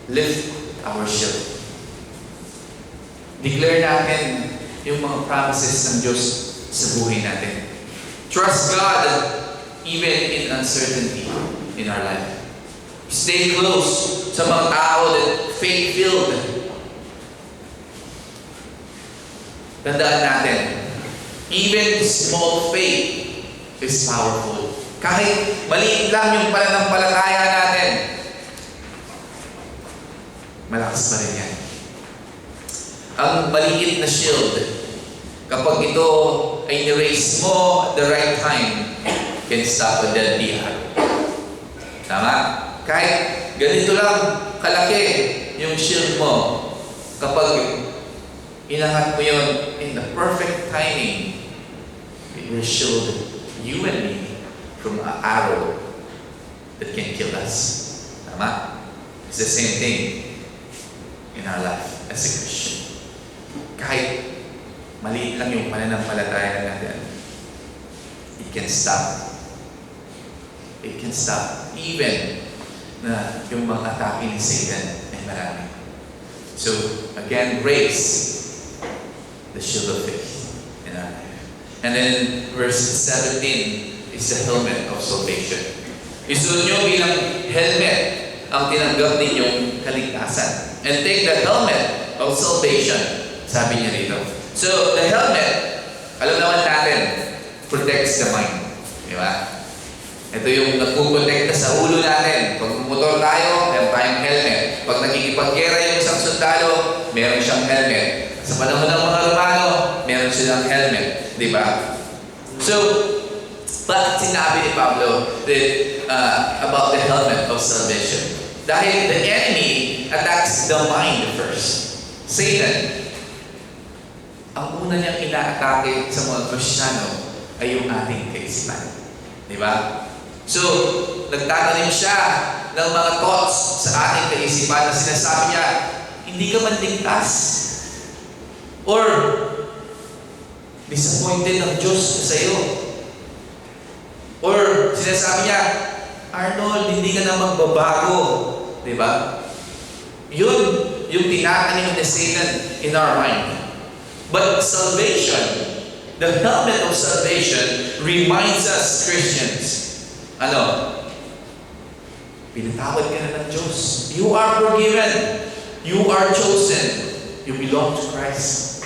S2: lift our shield. Declare natin yung mga promises ng Diyos sa buhay natin. Trust God even in uncertainty in our life. Stay close sa mga tao that faith-filled. Tandaan natin, even small faith is powerful. Kahit maliit lang yung pananampalataya natin, malakas pa rin yan. Ang maliit na shield, kapag ito ay ni-raise mo at the right time, can stop a deadly arrow. Tama? Kahit ganito lang kalaki yung shield mo, kapag inangat mo yun in the perfect timing, it will shield you and me from an arrow that can kill us. Tama? It's the same thing in our life as a Christian. Kahit maliit lang yung pananampalataya natin, it can stop. It can stop. Even na yung mga atake ni Satan ay marami. So, again, grace, the shield of faith in our life. And then, verse 17 is the helmet of salvation. Isuot nyo bilang helmet ang tinanggap ninyong kaligtasan. And take the helmet of salvation, sabi niya dito. So, the helmet, alam naman natin, protects the mind. Di ba? Ito yung nagpuprotekta sa ulo natin. Pag motor tayo, meron tayong helmet. Pag nakikipag-gera yung isang sundalo, meron siyang helmet. Sa panahon ng mga Romano, meron silang helmet. Di ba? So, bakit sinabi ni Pablo that, about the helmet of salvation? Dahil the enemy attacks the mind first. Satan, ang una niyang ina-atake sa mga Kristiyano ay yung ating kaisipan. Di ba? So, nagtatanim siya ng mga thoughts sa ating kaisipan na sinasabi niya, hindi ka man ligtas. Or, disappointed ng Diyos sa iyo. Or, sinasabi niya, Arnold, hindi ka na magbabago. Diba? Yun, yung tinatanim ni Satan in our mind. But salvation, the helmet of salvation reminds us Christians, pinatawad ka na ng Diyos. You are forgiven. You are chosen. You belong to Christ.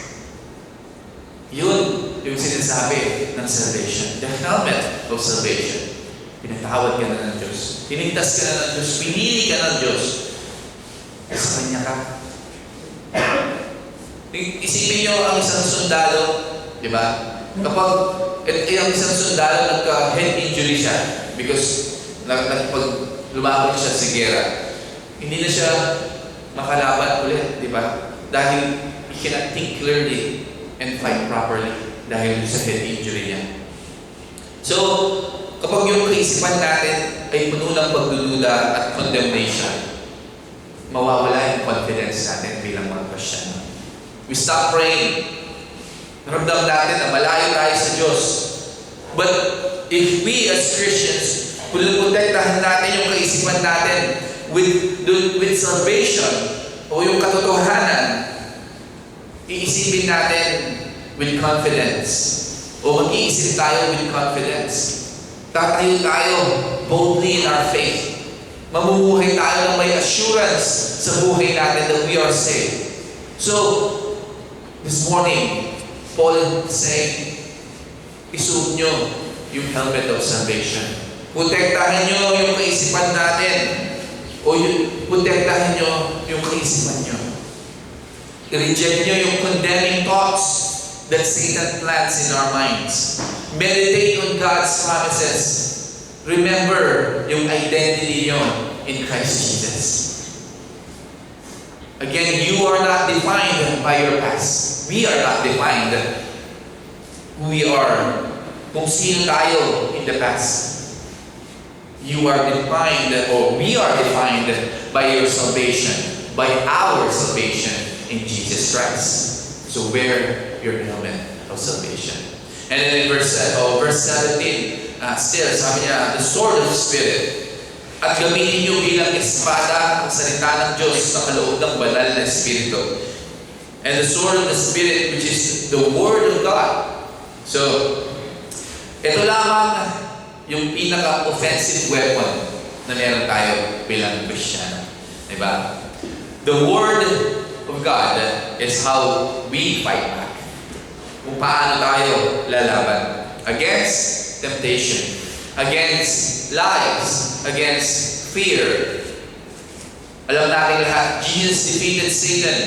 S2: Yun yung sinasabi ng salvation. The helmet of salvation. Pinatawad ka na ng Diyos. Tinigtas ka na ng Diyos. Pinili ka ng Diyos. Sa Kanya ka. Isipin niyo ang isang sundalo, di ba? Kapag ang isang sundalo nagka-head injury siya because pag lumaban siya sa gera, hindi na siya makalaban ulit, di ba? Dahil he cannot think clearly and fight properly dahil sa head injury niya. So, kapag yung kaisipan natin ay puno ng pagdududa at condemnation, mawawala yung confidence natin bilang mga Kristiyano. We stop praying. Naramdam natin na malayo tayo sa Diyos. But if we as Christians, punuprotektahan natin yung kaisipan natin with salvation o yung katotohanan, iisipin natin with confidence o mag-iisip tayo with confidence. Tatayo tayo boldly in our faith. Mamumuhay tayo ng may assurance sa buhay natin that we are saved. So, this morning, Paul is saying, isuot nyo yung helmet of salvation. Protektahan nyo yung kaisipan natin o protektahan nyo yung kaisipan nyo. I-reject nyo yung condemning thoughts that Satan plants in our minds. Meditate on God's promises. Remember yung identity nyo in Christ Jesus. Again, you are not defined by your past. We are not defined who we are. Kung sino tayo in the past. You are defined, or we are defined by your salvation, by our salvation in Jesus Christ. So wear your helmet of salvation. And then in verse 17, still, sabi niya, the sword of the Spirit. At gamitin niyo bilang espada ang salita ng Diyos sa kaloob ng banal na Espiritu. And the sword of the Spirit, which is the Word of God. So, ito lamang yung pinaka-offensive weapon na meron tayo bilang Kristiyano. Diba? The Word of God is how we fight back. Kung paano tayo lalaban against temptation, against lies, against fear. Alam natin lahat, Jesus defeated Satan.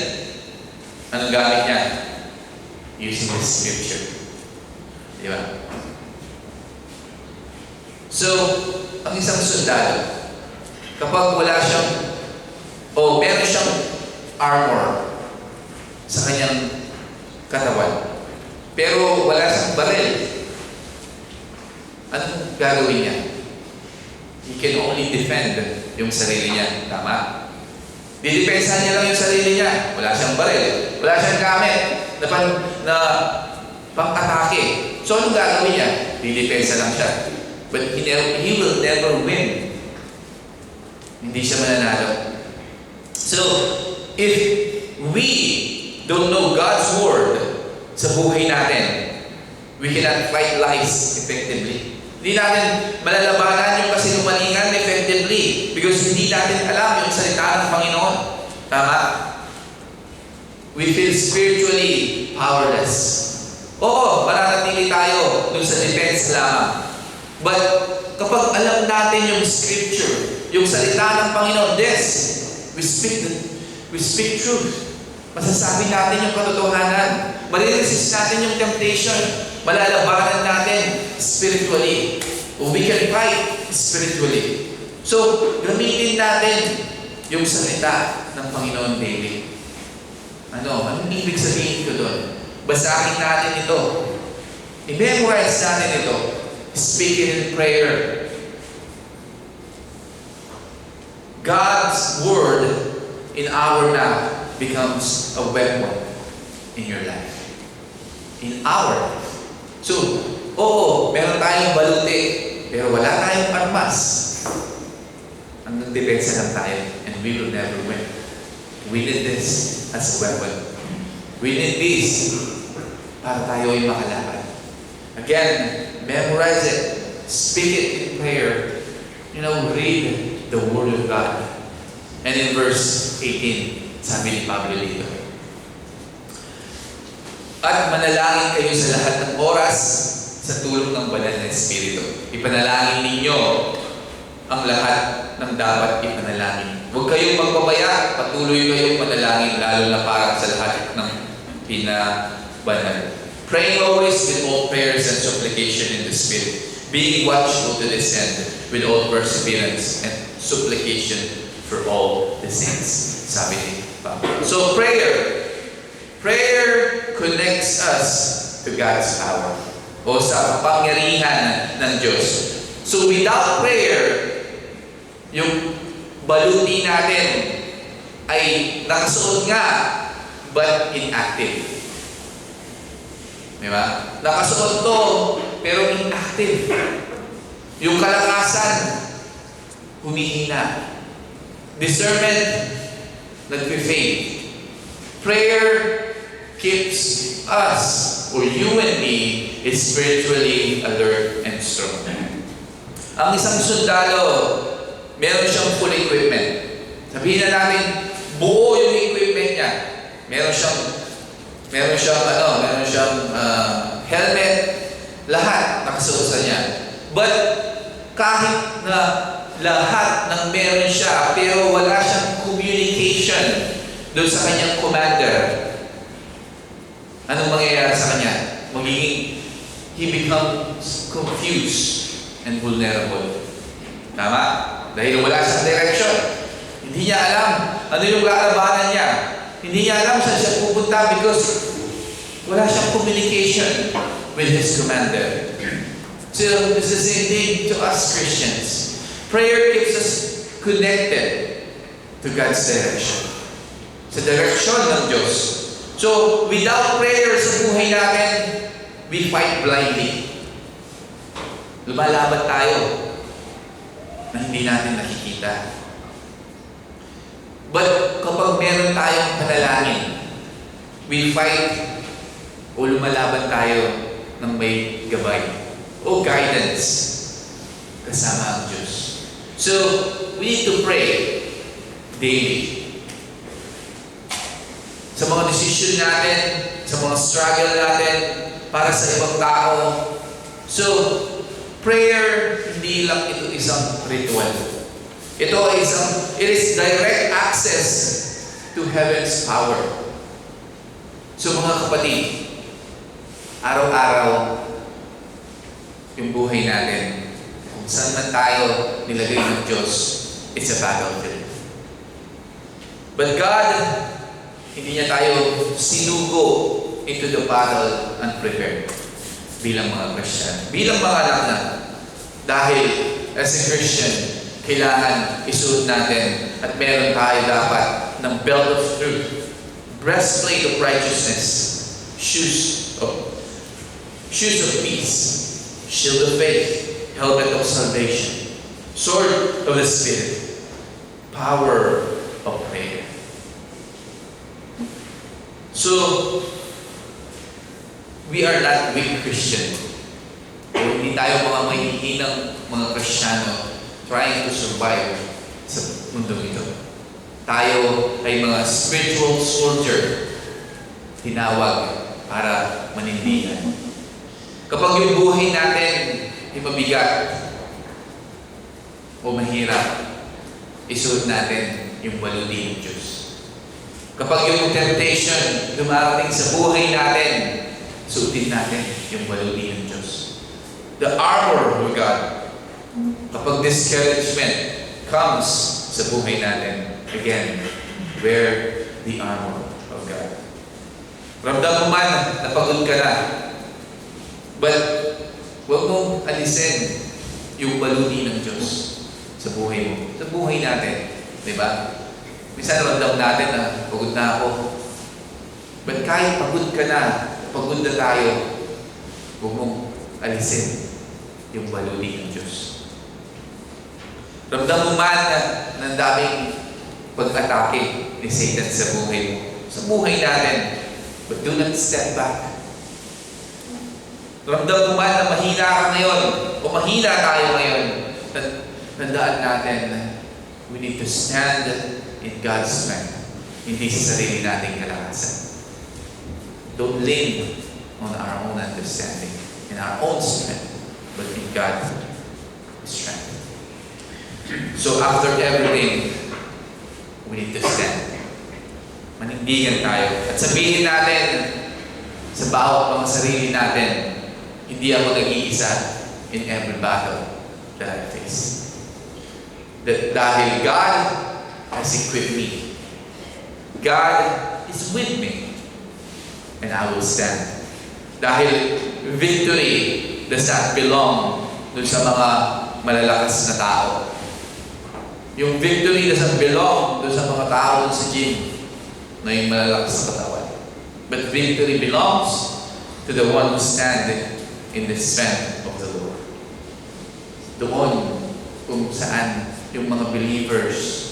S2: Anong gamit niya? Using the Scripture. Di ba? So, ang isang sundalo, kapag wala siyang, o meron siyang armor sa kanyang katawan. Pero wala siyang baril. Anong gagawin niya? He can only defend yung sarili niya. Tama? Didepensa niya lang yung sarili niya. Wala siyang baril. Wala siyang gamit na pang-atake. So, anong gagawin niya? Didepensa lang siya. But he will never win. Hindi siya mananalo. So, if we don't know God's Word sa buhay natin, we cannot fight lies effectively. Hindi natin malalabanan yung kasinungalingan effectively because hindi natin alam yung salita ng Panginoon. Tama? We feel spiritually powerless. Oo, mananatili tayo dun sa defense lamang. But kapag alam natin yung scripture, yung salita ng Panginoon, we speak truth. Masasabi natin yung katotohanan. Mariresist natin yung temptation. Malalabanan natin spiritually. We can fight spiritually. So, gamitin natin yung salita ng Panginoon daily. Anong ibig sabihin ko doon? Basahin natin ito. I-memorize natin ito. Speak it in prayer. God's Word in our mouth becomes a weapon in your life. In our life. So, oo, meron tayong baluti, pero wala tayong armas. Ang nagdepensa lang tayo, and we will never win. We need this as a weapon. We need this para tayo ay makalaban. Again, memorize it. Speak it in prayer. Read the Word of God. And in verse 18, sabi ni Pablo dito, at manalangin kayo sa lahat ng oras sa tulong ng banal na Espiritu. Ipanalangin ninyo ang lahat ng dapat ipanalangin. Huwag kayong magpabaya, patuloy kayong manalangin, lalo na para sa lahat ng pinabanal. Praying always with all prayers and supplication in the Spirit, being watchful to this end with all perseverance and supplication for all the saints. Sabi ni Pablo. So prayer connects us to God's power o sa kapangyarihan ng Diyos. So without prayer, yung baluti natin ay nakasuot nga but inactive. Diba? Nakasuot to pero inactive. Yung kalakasan humihina. Discernment nagpe-fade. Prayer keeps us, or you and me, is spiritually alert and strong. Ang isang sundalo, meron siyang full equipment. Sabihin na natin, buo yung equipment niya. Meron siyang helmet, lahat nakasuot sa niya. But kahit na lahat ng meron siya, pero wala siyang communication doon sa kanyang commander, anong mangyayari sa kanya? He becomes confused and vulnerable. Tama? Dahil wala siyang direction. Hindi niya alam ano yung lalabanan niya. Hindi niya alam saan siya pupunta because wala siyang communication with his commander. So, it's the same thing to us Christians. Prayer keeps us connected to God's direction. Sa direction ng Diyos. So, without prayer sa buhay natin, we fight blindly. Lumalaban tayo na hindi natin nakikita. But kapag meron tayong panalangin, we fight o lumalaban tayo ng may gabay o guidance kasama ang Diyos. So, we need to pray daily. Sa mga decision natin, sa mga struggle natin, para sa ibang tao. So, prayer, hindi lang ito isang ritual. It is direct access to heaven's power. So mga kapatid, araw-araw, yung buhay natin, kung saan man tayo nilagay ng Diyos, it's a battlefield. But God, hindi niya tayo sinugo into the battle unprepared bilang mga Christian. Bilang mga anak na, dahil as a Christian, kailangan isuot natin at meron tayo dapat ng belt of truth, breastplate of righteousness, shoes of peace, shield of faith, helmet of salvation, sword of the Spirit, power of prayer. So, we are not weak Christian. Hindi tayo mga mahihinang mga Kristiyano trying to survive sa mundong ito. Tayo ay mga spiritual soldier tinawag para manindigan. Kapag yung buhay natin ay mabigat o mahirap, isuot natin yung baluti ng Diyos. Kapag yung temptation dumarating sa buhay natin, suotin natin yung baluti ng Diyos. The armor of God. Kapag discouragement comes sa buhay natin, again, wear the armor of God. Ramdam mo man, napagod ka na. But, huwag mong alisin yung baluti ng Diyos sa buhay mo. Sa buhay natin. Diba? Minsan ramdam natin na pagod na ako. But kahit pagod ka na, pagod na tayo, huwag mong alisin yung baluti ng Diyos. Ramdam mo man na daming pag-atake ni Satan sa buhay mo. Sa buhay natin. But do not step back. Ramdam mo man na mahina ka ngayon o mahina tayo ngayon. Tandaan natin na we need to stand in God's strength. Hindi sa sarili nating kalakasan. Don't lean on our own understanding, in our own strength, but in God's strength. So after everything, we need to stand. Manindigan tayo. At sabihin natin sa bawat mga sarili natin, hindi ako nag-iisa in every battle that I face. Dahil God has equipped me. God is with me. And I will stand. Dahil victory does not belong dun sa mga malalakas na tao. Yung victory doesn't belong dun sa mga tao dun sa gym na yung malalakas na katawan. But victory belongs to the one who stands in the strength of the Lord. Doon kung saan yung mga believers,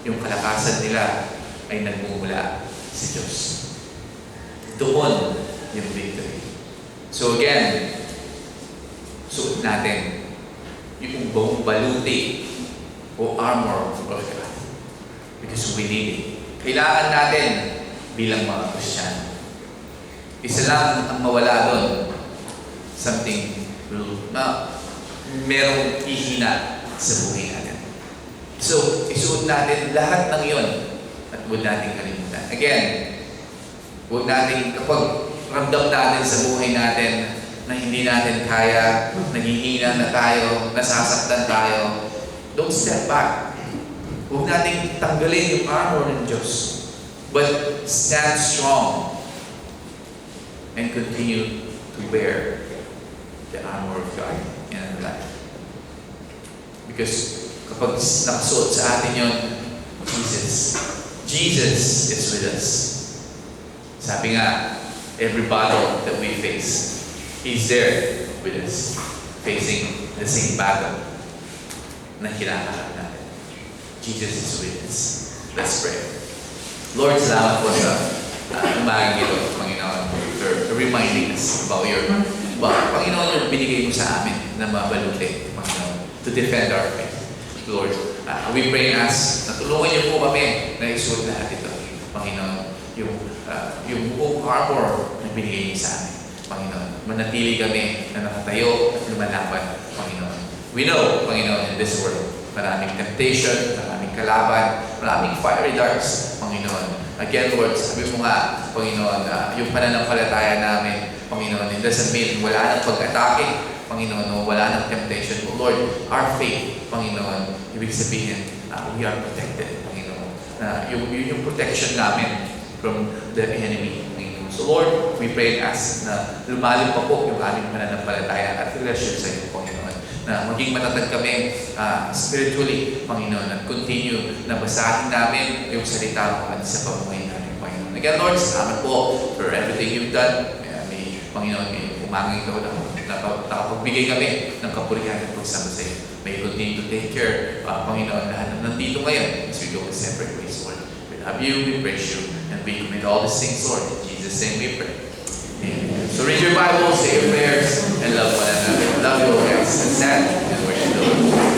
S2: yung kalakasan nila ay nagmumula sa Diyos. Doon yung victory. So again, suot natin yung buong baluti o armor of God. Because we need it. Kailangan natin bilang mga Kristiyano. Isa lang ang mawala doon. Something na merong ihina sa buhay natin. So, isuot natin lahat ng yon at huwag natin kalimutan. Again, huwag natin, kapag ramdam natin sa buhay natin na hindi natin kaya, naghihina na tayo, nasasaktan tayo, don't step back. Huwag natin tanggalin yung armor ng Diyos. But stand strong and continue to wear the armor of God in our life. Because kapag nakasuot sa atin yun, Jesus is with us. Sabi nga, every battle that we face, He's there with us, facing the same battle na hinaharap natin. Jesus is with us. Let's pray. Lord, salamat po sa umagang ito, Panginoon, for reminding us about your Panginoon, yung binigay mo sa amin na mabaluti, Panginoon, to defend our faith. Lord, we pray and ask na tulungan niyo po kami na isuot lahat ito, Panginoon, yung buong armor na binigay niyo sa amin, Panginoon. Manatili kami na nakatayo at lumalaban, Panginoon. We know, Panginoon, in this world, maraming temptation, maraming kalaban, maraming fiery darts, Panginoon. Again, Lord, sabi mo nga, Panginoon, yung pananampalataya namin, Panginoon, it doesn't mean wala ng pag-atake, Panginoon, wala ng temptation. But Lord, our faith, Panginoon, ibig sabihin, we are protected, Panginoon. Yung protection namin from the enemy, Panginoon. So Lord, we pray and ask na lumalim pa po yung aming pananampalataya at relasyon sa iyo, Panginoon. Na maging matatag kami spiritually, Panginoon, at continue na basahin namin yung salita mo at sa pamumuhay namin, Panginoon. Again, Lord, salamat po for everything you've done. May Panginoon, may umagang ito na nakapagbigay kami ng kapurihan at pagsama sa iyo. May you continue to take care, Panginoon, lahat na nandito ngayon as we go in separate ways, Lord. We love you, we praise you, and we commit all these things, Lord. In Jesus' name we pray. Amen. So read your Bible, say your prayers, and love one another. Love you, guys. And stand and worship the Lord.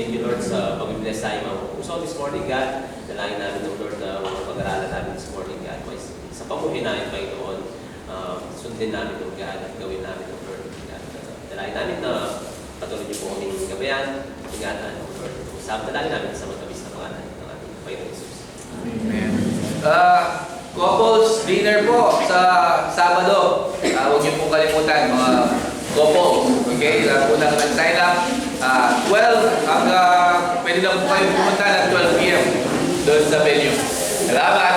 S1: ninyo, Lord, sa pag-bless tayo mga puso this morning, God. Dalangin namin, Lord, na pag-aralan namin this morning, God. Sa pamuhin namin, Panginoon, sundin namin, Lord, God, at gawin namin, Lord, God. Dalangin namin na patuloy niyo po kaming gabayan, ingatan, Lord. Dalangin namin sa magkabis na pangalan ng ating Panginoon Jesus.
S2: Amen. Couples dinner po sa Sabado. Huwag niyo pong kalimutan, mga couple. Okay? Lahat po nang nag-sign up. 12 hanggang pwede lang po kayo pumunta ng 12 p.m. doon sa venue. Salamat!